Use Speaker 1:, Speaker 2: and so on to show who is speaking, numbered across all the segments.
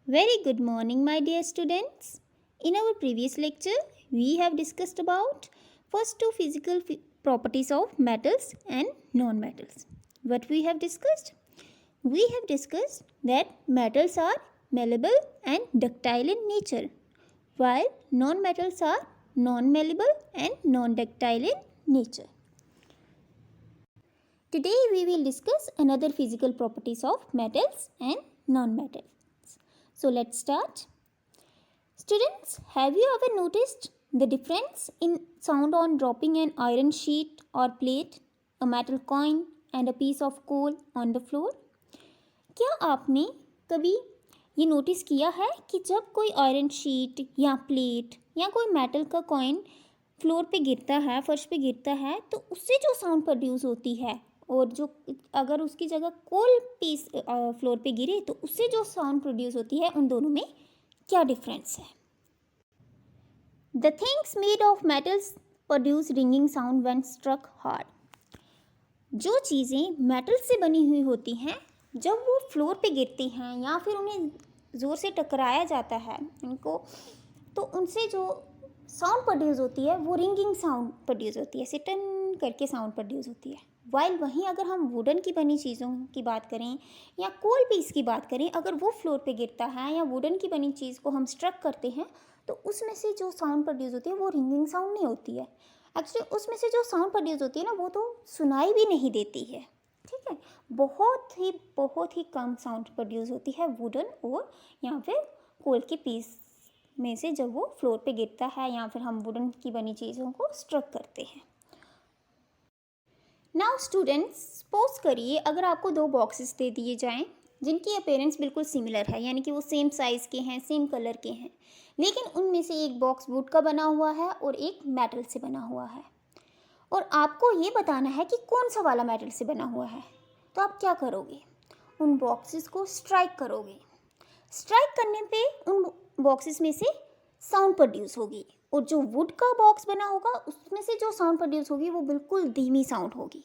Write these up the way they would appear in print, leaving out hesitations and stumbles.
Speaker 1: Very good morning, my dear students. In our previous lecture, we have discussed about first two physical properties of metals and non-metals. What we have discussed? We have discussed that metals are malleable and ductile in nature, while non-metals are non-malleable and non-ductile in nature. Today we will discuss another physical properties of metals and non-metals. So let's start. Students, have you ever noticed the difference in sound on dropping an iron sheet or plate, a metal coin and a piece of coal on the floor? क्या आपने कभी ये notice किया है कि जब कोई iron sheet या प्लेट या कोई मेटल का कॉइन फ्लोर पे गिरता है, फर्श पे गिरता है, तो उससे जो साउंड प्रोड्यूस होती है और जो अगर उसकी जगह कोल पीस फ्लोर पे गिरे तो उससे जो साउंड प्रोड्यूस होती है, उन दोनों में क्या डिफरेंस है? The things made of metals produce ringing sound when struck hard. जो चीज़ें मेटल से बनी हुई होती हैं, जब वो फ्लोर पे गिरती हैं या फिर उन्हें ज़ोर से टकराया जाता है उनको, तो उनसे जो साउंड प्रोड्यूस होती है वो रिंगिंग साउंड प्रोड्यूस होती है, ऐसे टन करके साउंड प्रोड्यूस होती है. वाइल वहीं अगर हम वुडन की बनी चीज़ों की बात करें या कोल पीस की बात करें, अगर वो फ्लोर पे गिरता है या वुडन की बनी चीज़ को हम स्ट्रक करते हैं तो उसमें से जो साउंड प्रोड्यूस होती है वो रिंगिंग साउंड नहीं होती है. एक्चुअली उसमें से जो साउंड प्रोड्यूस होती है ना, वो तो सुनाई भी नहीं देती है. ठीक है, बहुत ही कम साउंड प्रोड्यूस होती है वुडन और या फिर कोल के पीस में से जब वो फ्लोर पे गिरता है या फिर हम वुडन की बनी चीज़ों को स्ट्रक करते हैं. नाउ स्टूडेंट्स, सपोज करिए अगर आपको दो बॉक्सेस दे दिए जाएं जिनकी अपीयरेंस बिल्कुल सिमिलर है, यानी कि वो सेम साइज़ के हैं, सेम कलर के हैं, लेकिन उनमें से एक बॉक्स वुड का बना हुआ है और एक मेटल से बना हुआ है, और आपको ये बताना है कि कौन सा वाला मेटल से बना हुआ है. तो आप क्या करोगे? उन बॉक्सेस को स्ट्राइक करोगे. स्ट्राइक करने पे उन बॉक्सेस में से साउंड प्रोड्यूस होगी, और जो वुड का बॉक्स बना होगा उसमें से जो साउंड प्रोड्यूस होगी वो बिल्कुल धीमी साउंड होगी,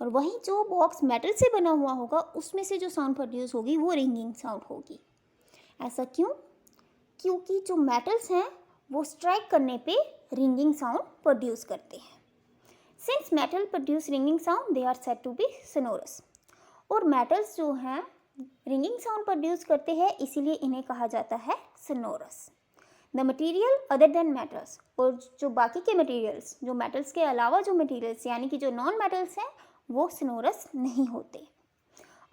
Speaker 1: और वहीं जो बॉक्स मेटल से बना हुआ होगा उसमें से जो साउंड प्रोड्यूस होगी वो रिंगिंग साउंड होगी. ऐसा क्यों? क्योंकि जो मेटल्स हैं वो स्ट्राइक करने पे रिंगिंग साउंड प्रोड्यूस करते हैं. Since metal produce ringing sound, they are said to be sonorous. और मेटल्स जो हैं रिंगिंग साउंड प्रोड्यूस करते हैं, इसीलिए इन्हें कहा जाता है sonorous. The material other than metals, और जो बाकी के मटीरियल्स, जो मेटल्स के अलावा जो मटीरियल्स यानी कि जो नॉन मेटल्स हैं, वो सोनोरस नहीं होते.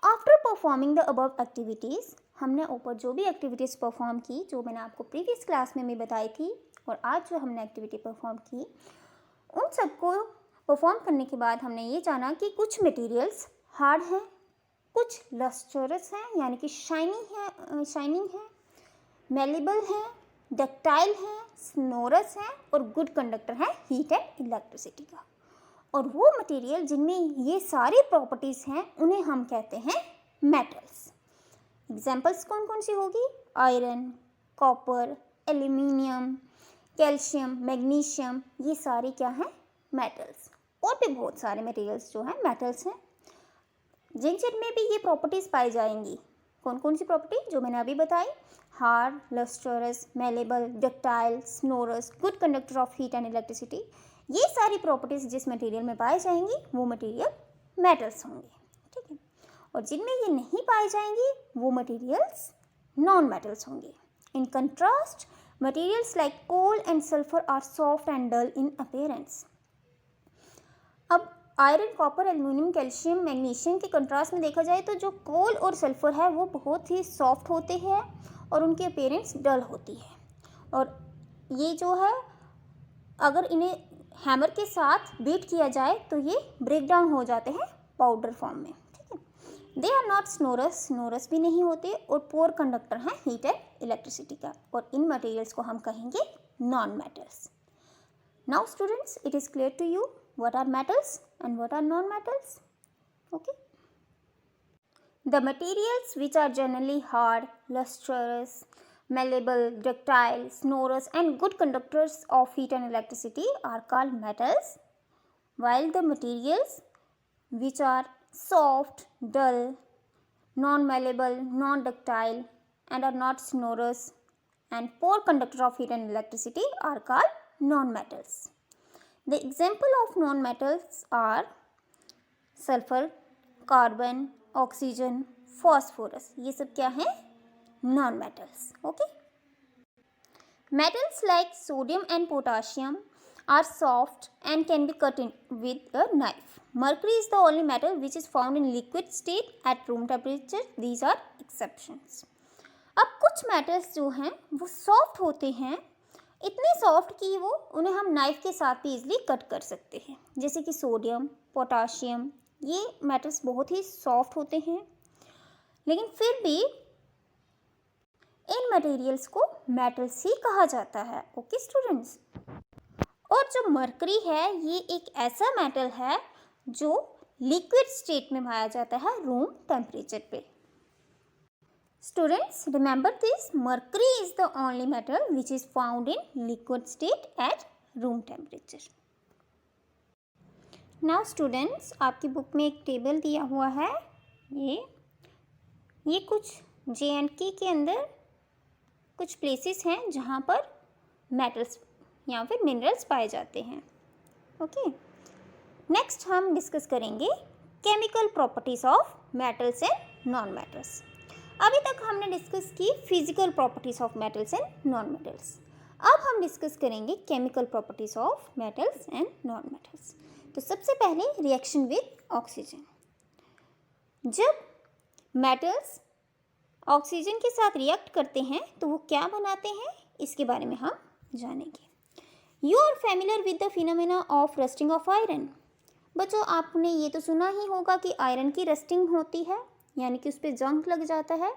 Speaker 1: After performing the above activities, हमने ऊपर जो भी एक्टिविटीज़ परफॉर्म की, जो मैंने आपको प्रीवियस क्लास में भी बताई थी, और आज जो हमने एक्टिविटी परफॉर्म की, उन सबको परफॉर्म करने के बाद हमने ये जाना कि कुछ मटेरियल्स हार्ड हैं, कुछ लस्ट्रस हैं यानी कि शाइनिंग है, मेलेबल हैं, डक्टाइल हैं, स्नोरस हैं, और गुड कंडक्टर हैं हीट एंड इलेक्ट्रिसिटी का. और वो मटेरियल जिनमें ये सारी प्रॉपर्टीज़ हैं उन्हें हम कहते हैं मेटल्स. एग्जाम्पल्स कौन कौन सी होगी? Iron, copper, aluminium, calcium, magnesium, ये सारे क्या हैं? मेटल्स. और भी बहुत सारे मटेरियल्स जो हैं मेटल्स हैं, जिनमें भी ये प्रॉपर्टीज़ पाई जाएंगी. कौन कौन सी प्रॉपर्टी? जो मैंने अभी बताई, hard, lustrous, malleable, ductile, स्नोरस, good conductor of heat and electricity. ये सारी प्रॉपर्टीज़ जिस मटेरियल में पाई जाएंगी वो मटेरियल मेटल्स होंगे. ठीक है, और जिनमें ये नहीं पाई जाएंगी वो मटेरियल्स नॉन मेटल्स होंगे. In contrast, materials like coal and sulphur are soft and dull in appearance. अब iron, copper, aluminium, calcium, magnesium के कंट्रास्ट में देखा जाए तो जो कोल और सल्फर है वो बहुत ही सॉफ्ट होते हैं और उनकी अपीयरेंस डल होती है. और ये जो है, अगर इन्हें हैमर के साथ बीट किया जाए तो ये ब्रेक डाउन हो जाते हैं पाउडर फॉर्म में. ठीक है, दे आर नॉट स्नोरस भी नहीं होते, और पोर कंडक्टर हैं हीट एंड इलेक्ट्रिसिटी का, और इन मटेरियल्स को हम कहेंगे non metals. Now students, it is clear to you what are metals and what are non-metals? Okay. The materials which are generally hard, lustrous, malleable, ductile, snorous and good conductors of heat and electricity are called metals, while the materials which are soft, dull, non-malleable, non-ductile and are not snorers and poor conductor of heat and electricity are called non-metals. The example of non-metals are sulfur, carbon, oxygen, phosphorus, ये सब क्या है? Non metals. Okay. Metals like sodium and potassium are soft and can be cut in with a knife. Mercury is the only metal which is found in liquid state at room temperature. These are exceptions. अब कुछ metals जो हैं वो soft होते हैं, इतने soft कि वो उन्हें हम नाइफ के साथ भी इजीली कट कर सकते हैं, जैसे कि सोडियम, पोटाशियम. ये मेटल्स बहुत ही सॉफ्ट होते हैं, लेकिन फिर भी इन मटेरियल्स को मेटल्स ही कहा जाता है. Okay students. और जो मरकरी है ये एक ऐसा मेटल है जो लिक्विड स्टेट में पाया जाता है रूम टेम्परेचर पे. Students remember this, mercury is the only metal which is found in liquid state at room temperature. Now students, आपकी बुक में एक टेबल दिया हुआ है. ये कुछ JNK के अंदर कुछ प्लेसेस हैं जहाँ पर मेटल्स या फिर मिनरल्स पाए जाते हैं. ओके. नेक्स्ट हम डिस्कस करेंगे chemical properties of metals and non metals. अभी तक हमने डिस्कस की physical properties of metals and non metals. अब हम डिस्कस करेंगे chemical properties of metals and non metals. तो सबसे पहले रिएक्शन विद ऑक्सीजन. जब मेटल्स ऑक्सीजन के साथ रिएक्ट करते हैं तो वो क्या बनाते हैं, इसके बारे में हम जानेंगे. You are familiar with the phenomena of rusting of iron. बच्चों, आपने ये तो सुना ही होगा कि आयरन की रस्टिंग होती है, यानी कि उस पर जंग लग जाता है.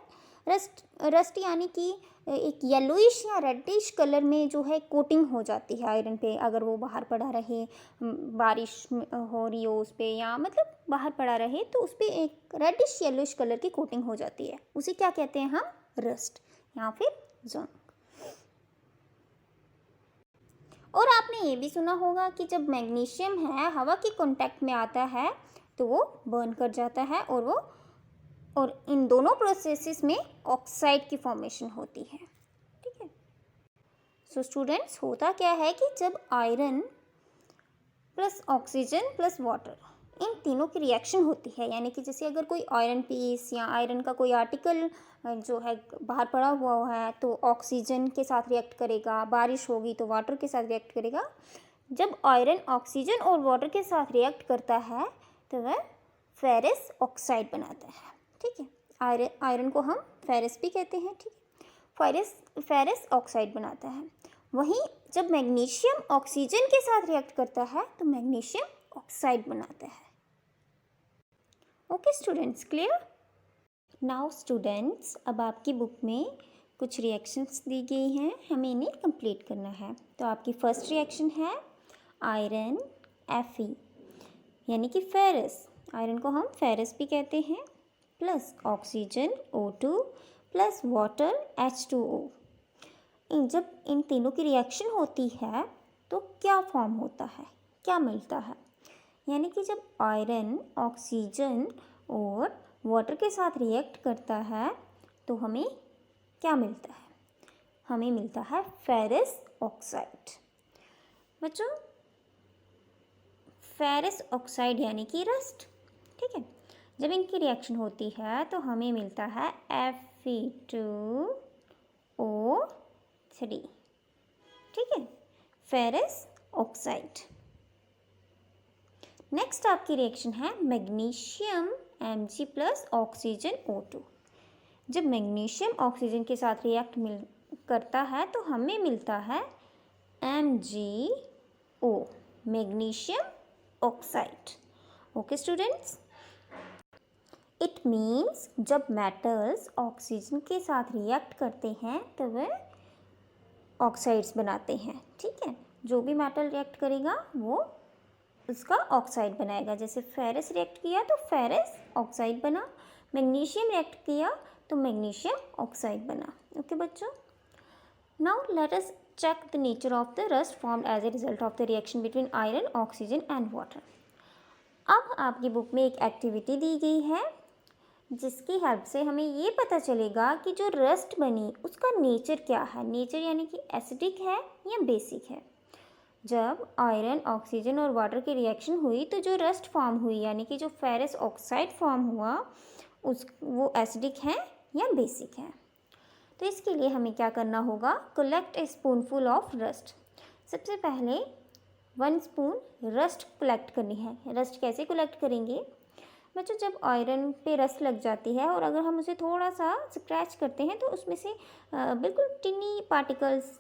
Speaker 1: रस्ट यानी कि एक येलोइश या रेडिश कलर में जो है कोटिंग हो जाती है आयरन पे, अगर वो बाहर पड़ा रहे, बारिश हो रही हो उस पर, या मतलब बाहर पड़ा रहे तो उस पर एक रेडिश येलोइश कलर की कोटिंग हो जाती है. उसे क्या कहते हैं हम? रस्ट या फिर जंग. और आपने ये भी सुना होगा कि जब मैग्नीशियम है हवा के कांटेक्ट में आता है तो वो बर्न कर जाता है, और इन दोनों प्रोसेसेस में ऑक्साइड की फॉर्मेशन होती है. ठीक है. सो स्टूडेंट्स, होता क्या है कि जब iron plus oxygen plus water, इन तीनों की रिएक्शन होती है, यानी कि जैसे अगर कोई आयरन पीस या आयरन का कोई आर्टिकल जो है बाहर पड़ा हुआ है तो ऑक्सीजन के साथ रिएक्ट करेगा, बारिश होगी तो वाटर के साथ रिएक्ट करेगा. जब आयरन ऑक्सीजन और वाटर के साथ रिएक्ट करता है तो वह फेरस ऑक्साइड बनाता है. ठीक है. आयरन को हम फेरस भी कहते हैं. ठीक है. फेरस ऑक्साइड बनाता है. वहीं जब मैग्नीशियम ऑक्सीजन के साथ रिएक्ट करता है तो मैग्नीशियम ऑक्साइड बनाता है. Okay students, clear? Now students, अब आपकी बुक में कुछ रिएक्शंस दी गई हैं, हमें इन्हें कंप्लीट करना है. तो आपकी फर्स्ट रिएक्शन है आयरन Fe, यानी कि फेरस. आयरन को हम फेरस भी कहते हैं, plus oxygen O2 plus water H2O. जब इन तीनों की रिएक्शन होती है तो क्या फॉर्म होता है, क्या मिलता है? यानी कि जब आयरन ऑक्सीजन और वाटर के साथ रिएक्ट करता है तो हमें क्या मिलता है? हमें मिलता है फेरस ऑक्साइड. बच्चों, फेरस ऑक्साइड यानी कि रस्ट. ठीक है. जब इनकी रिएक्शन होती है तो हमें मिलता है Fe2O3. ठीक है, फेरस ऑक्साइड. नेक्स्ट आपकी रिएक्शन है magnesium Mg plus oxygen O2. जब मैग्नीशियम ऑक्सीजन के साथ रिएक्ट करता है तो हमें मिलता है MgO, magnesium oxide. Okay students, it means जब मेटल्स ऑक्सीजन के साथ रिएक्ट करते हैं तो वे ऑक्साइड्स बनाते हैं. ठीक है. जो भी मेटल रिएक्ट करेगा वो उसका ऑक्साइड बनाएगा. जैसे फेरस रिएक्ट किया तो फेरस ऑक्साइड बना, मैग्नीशियम रिएक्ट किया तो मैग्नीशियम ऑक्साइड बना. ओके बच्चों, now let us check the nature of the rust formed as a result of the reaction between iron, oxygen and water. अब आपकी बुक में एक एक्टिविटी दी गई है जिसकी हेल्प से हमें ये पता चलेगा कि जो रस्ट बनी उसका नेचर क्या है। नेचर यानी कि एसिडिक है या बेसिक है। जब आयरन, ऑक्सीजन और वाटर की रिएक्शन हुई तो जो रस्ट फॉर्म हुई यानी कि जो फेरस ऑक्साइड फॉर्म हुआ वो एसिडिक है या बेसिक है। तो इसके लिए हमें क्या करना होगा, collect A spoonful of rust. सबसे पहले 1 स्पून रस्ट कलेक्ट करनी है। रस्ट कैसे कलेक्ट करेंगे बच्चों, जब आयरन पे रस्ट लग जाती है और अगर हम उसे थोड़ा सा स्क्रैच करते हैं तो उसमें से बिल्कुल टिनी पार्टिकल्स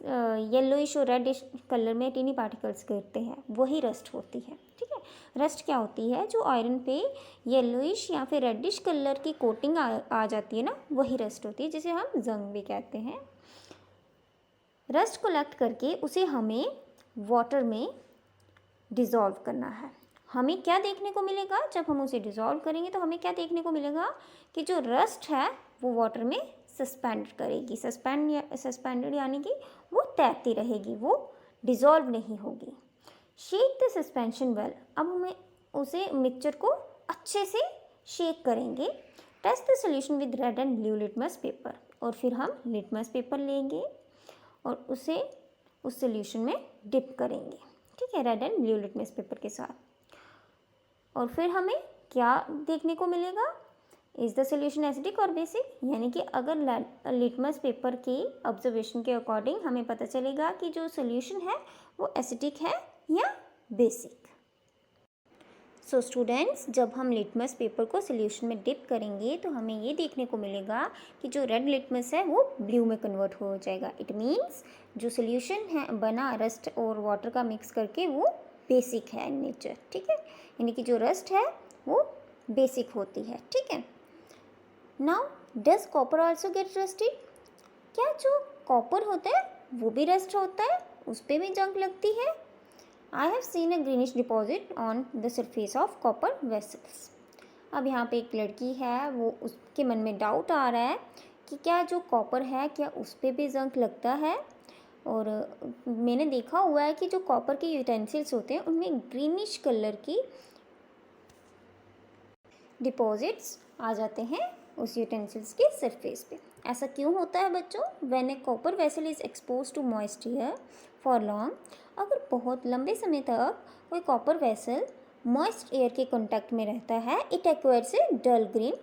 Speaker 1: येलोइश और रेडिश कलर में टिनी पार्टिकल्स गिरते हैं, वही रस्ट होती है। ठीक है, रस्ट क्या होती है, जो आयरन पे येलोइश या फिर रेडिश कलर की कोटिंग आ जाती है ना, वही रस्ट होती है, जिसे हम जंग भी कहते हैं। रस्ट कलेक्ट करके उसे हमें वाटर में डिज़ोल्व करना है। हमें क्या देखने को मिलेगा, जब हम उसे डिज़ोल्व करेंगे तो हमें क्या देखने को मिलेगा कि जो रस्ट है वो वाटर में सस्पेंड करेगी। सस्पेंडेड यानी कि वो तैरती रहेगी, वो डिज़ोल्व नहीं होगी। Shake the suspension well. अब हमें उसे मिक्सचर को अच्छे से शेक करेंगे। Test the solution with red and blue litmus paper. और फिर हम लिटमस पेपर लेंगे और उसे उस सोल्यूशन में डिप करेंगे। ठीक है, red and blue litmus paper के साथ। और फिर हमें क्या देखने को मिलेगा, इज़ द सोल्यूशन एसिडिक और बेसिक, यानी कि अगर लिटमस पेपर के ऑब्जर्वेशन के अकॉर्डिंग हमें पता चलेगा कि जो सोल्यूशन है वो एसिडिक है या बेसिक। सो स्टूडेंट्स, जब हम लिटमस पेपर को सोल्यूशन में डिप करेंगे तो हमें ये देखने को मिलेगा कि जो रेड लिटमस है वो ब्लू में कन्वर्ट हो जाएगा। इट मीन्स जो सोल्यूशन है बना रस्ट और वाटर का मिक्स करके वो बेसिक है इन नेचर। ठीक है, यानी कि जो रस्ट है वो बेसिक होती है। ठीक है, now does copper also get rusted. क्या जो कॉपर होता है वो भी रस्ट होता है, उस पर भी जंग लगती है। I have seen a greenish deposit on the surface of copper vessels. अब यहाँ पे एक लड़की है, वो उसके मन में डाउट आ रहा है कि क्या जो कॉपर है क्या उस पर भी जंग लगता है। और मैंने देखा हुआ है कि जो कॉपर के यूटेंसिल्स होते हैं उनमें ग्रीनिश कलर की डिपॉजिट्स आ जाते हैं उस यूटेंसिल्स के सरफेस पे। ऐसा क्यों होता है बच्चों, when a copper vessel is expose to moist air for long. अगर बहुत लंबे समय तक कोई कॉपर वेसल मॉइस्ट एयर के कांटेक्ट में रहता है, it acquires a dull green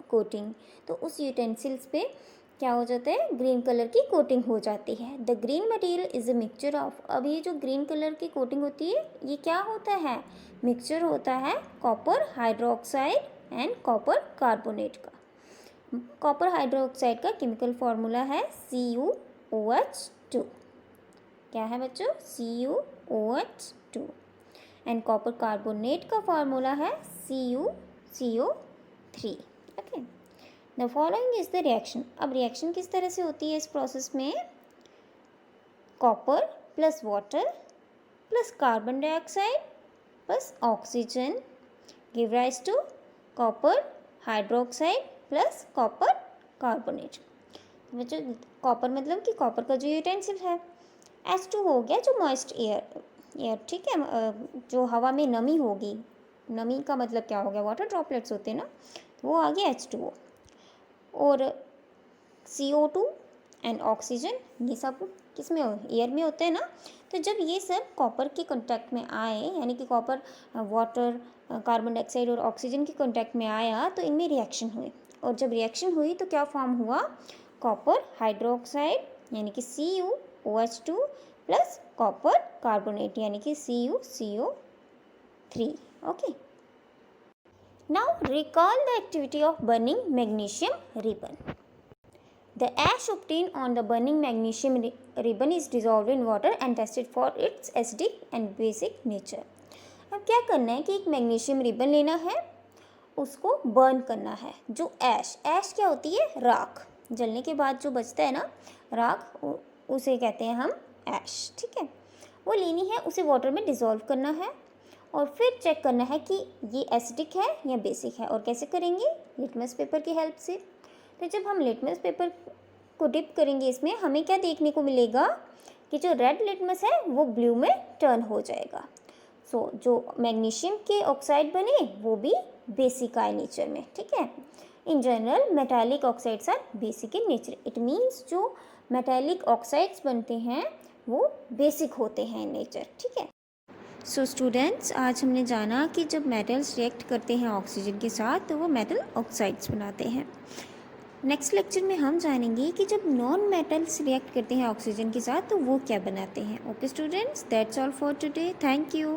Speaker 1: coating. तो उस यूटेंसिल्स पे क्या हो जाता है, ग्रीन कलर की कोटिंग हो जाती है। The green material is a mixture of. अब ये जो ग्रीन कलर की कोटिंग होती है ये क्या होता है, मिक्सचर होता है copper hydroxide and copper carbonate का। कॉपर हाइड्रोक्साइड का केमिकल फॉर्मूला है CuOH2। क्या है बच्चों, CuOH2। एंड कॉपर कार्बोनेट का फॉर्मूला है CuCO3। Okay, the following is the reaction. अब रिएक्शन किस तरह से होती है इस प्रोसेस में, copper plus water plus carbon dioxide plus oxygen give rise to copper hydroxide plus copper carbonate. बच्चों कॉपर मतलब कि कॉपर का जो यूटेंसिल है, H2 हो गया जो मॉइस्ट एयर। ठीक है, जो हवा में नमी होगी, नमी का मतलब क्या हो गया, वाटर ड्रॉपलेट्स होते हैं ना, तो वो आ गया H2O। और CO2 एंड ऑक्सीजन, ये सब किस में एयर में होते हैं ना। तो जब ये सब कॉपर के कांटेक्ट में आए, यानी कि कॉपर वाटर कार्बन डाइऑक्साइड और ऑक्सीजन के कांटेक्ट में आया तो इनमें रिएक्शन हुई। और जब रिएक्शन हुई तो क्या फॉर्म हुआ, कॉपर हाइड्रोक्साइड यानी कि CuOH2 प्लस कॉपर कार्बोनेट यानी कि CuCO3। Okay, now recall the activity of burning magnesium ribbon. The ash obtained on the burning magnesium ribbon is dissolved in water and tested for its acidic and basic nature. अब क्या करना है कि एक magnesium ribbon लेना है, उसको burn करना है। जो ऐश क्या होती है, राख। जलने के बाद जो बचता है ना राख, उसे कहते हैं हम ऐश। ठीक है, वो लेनी है, उसे वाटर में डिज़ोल्व करना है और फिर चेक करना है कि ये एसिडिक है या बेसिक है। और कैसे करेंगे, लिटमस पेपर की हेल्प से। तो जब हम लिटमस पेपर को डिप करेंगे इसमें, हमें क्या देखने को मिलेगा कि जो रेड लिटमस है वो ब्लू में टर्न हो जाएगा। जो मैग्नीशियम के ऑक्साइड बने वो भी बेसिक आए नेचर में। ठीक है, in general metallic oxides are basic in nature. It means जो मेटालिक ऑक्साइड्स बनते हैं वो बेसिक होते हैं इन नेचर, ठीक है। सो स्टूडेंट्स, आज हमने जाना कि जब मेटल्स रिएक्ट करते हैं ऑक्सीजन के साथ तो वो मेटल ऑक्साइड्स बनाते हैं। नेक्स्ट लेक्चर में हम जानेंगे कि जब नॉन मेटल्स रिएक्ट करते हैं ऑक्सीजन के साथ तो वो क्या बनाते हैं। Okay students, that's all for today. Thank you.